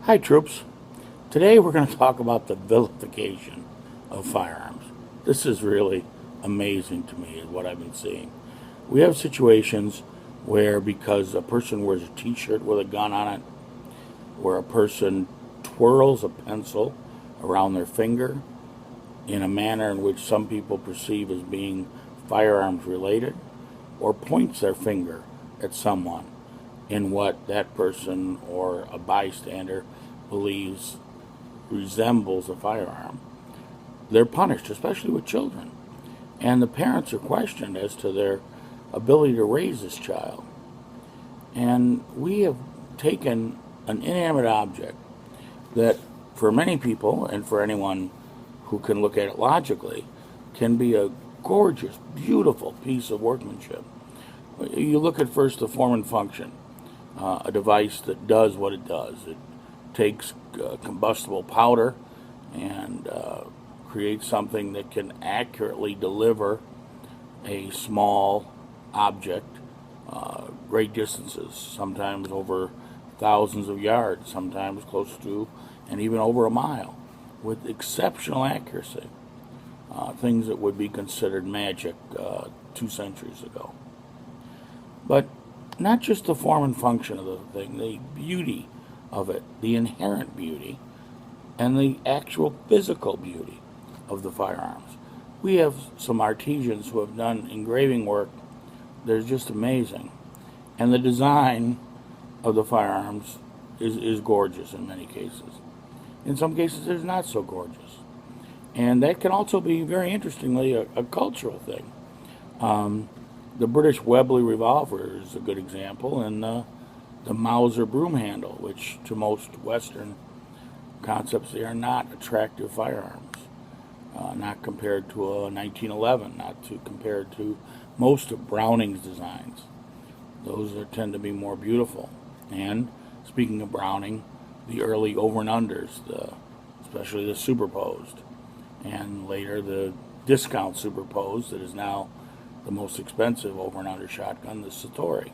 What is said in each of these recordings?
Hi, troops. Today we're going to talk about the vilification of firearms. This is really amazing to me, is what I've been seeing. We have situations where, because a person wears a t-shirt with a gun on it, where a person twirls a pencil around their finger in a manner in which some people perceive as being firearms related, or points their finger at someone in what that person or a bystander believes resembles a firearm, they're punished, especially with children. And the parents are questioned as to their ability to raise this child. And we have taken an inanimate object that, for many people, and for anyone who can look at it logically, can be a gorgeous, beautiful piece of workmanship. You look at first the form and function. A device that does what it does. It takes combustible powder and creates something that can accurately deliver a small object great distances, sometimes over thousands of yards, sometimes close to and even over a mile, with exceptional accuracy. Things that would be considered magic 2 centuries ago. But not just the form and function of the thing, the beauty of it, the inherent beauty, and the actual physical beauty of the firearms. We have some artisans who have done engraving work that is just amazing. And the design of the firearms is gorgeous in many cases. In some cases, it's not so gorgeous. And that can also be, very interestingly, a cultural thing. The British Webley revolver is a good example, and the Mauser broom handle, which to most Western concepts, they are not attractive firearms. Not compared to a 1911, not compared to most of Browning's designs. Those tend to be more beautiful. And speaking of Browning, the early over and unders, especially the superposed, and later the discount superposed that is now the most expensive over and under shotgun, the Satori.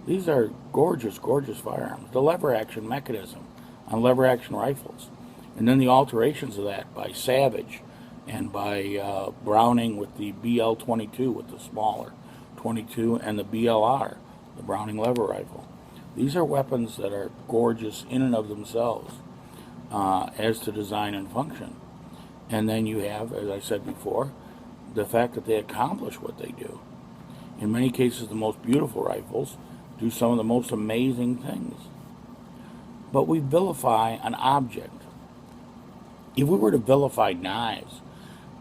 These are gorgeous, gorgeous firearms. The lever action mechanism on lever action rifles, and then the alterations of that by Savage and by Browning with the BL-22, with the smaller 22, and the BLR, the Browning lever rifle. These are weapons that are gorgeous in and of themselves as to design and function. And then you have, as I said before, the fact that they accomplish what they do. In many cases, the most beautiful rifles do some of the most amazing things. But we vilify an object. If we were to vilify knives,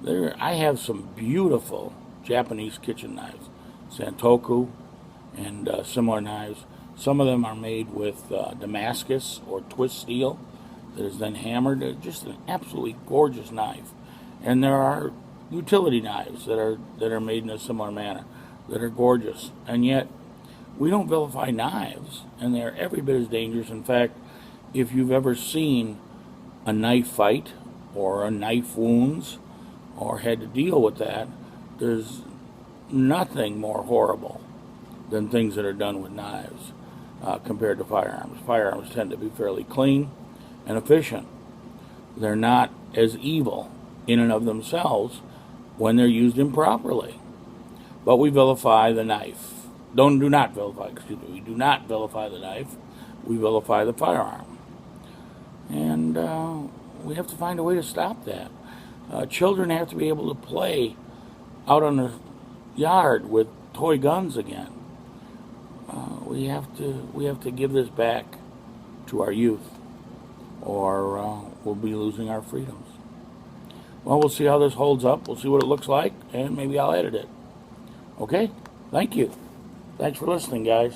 I have some beautiful Japanese kitchen knives, Santoku and similar knives. Some of them are made with Damascus or twist steel that is then hammered. They're just an absolutely gorgeous knife. And there are utility knives that are made in a similar manner that are gorgeous. And yet, we don't vilify knives, and they're every bit as dangerous. In fact, if you've ever seen a knife fight or a knife wounds or had to deal with that, there's nothing more horrible than things that are done with knives compared to firearms. Firearms tend to be fairly clean and efficient. They're not as evil in and of themselves when they're used improperly. But we vilify the knife. We do not vilify the knife. We vilify the firearm. And we have to find a way to stop that. Children have to be able to play out on the yard with toy guns again. We have to give this back to our youth, or we'll be losing our freedoms. Well, we'll see how this holds up. We'll see what it looks like, and maybe I'll edit it. Okay? Thank you. Thanks for listening, guys.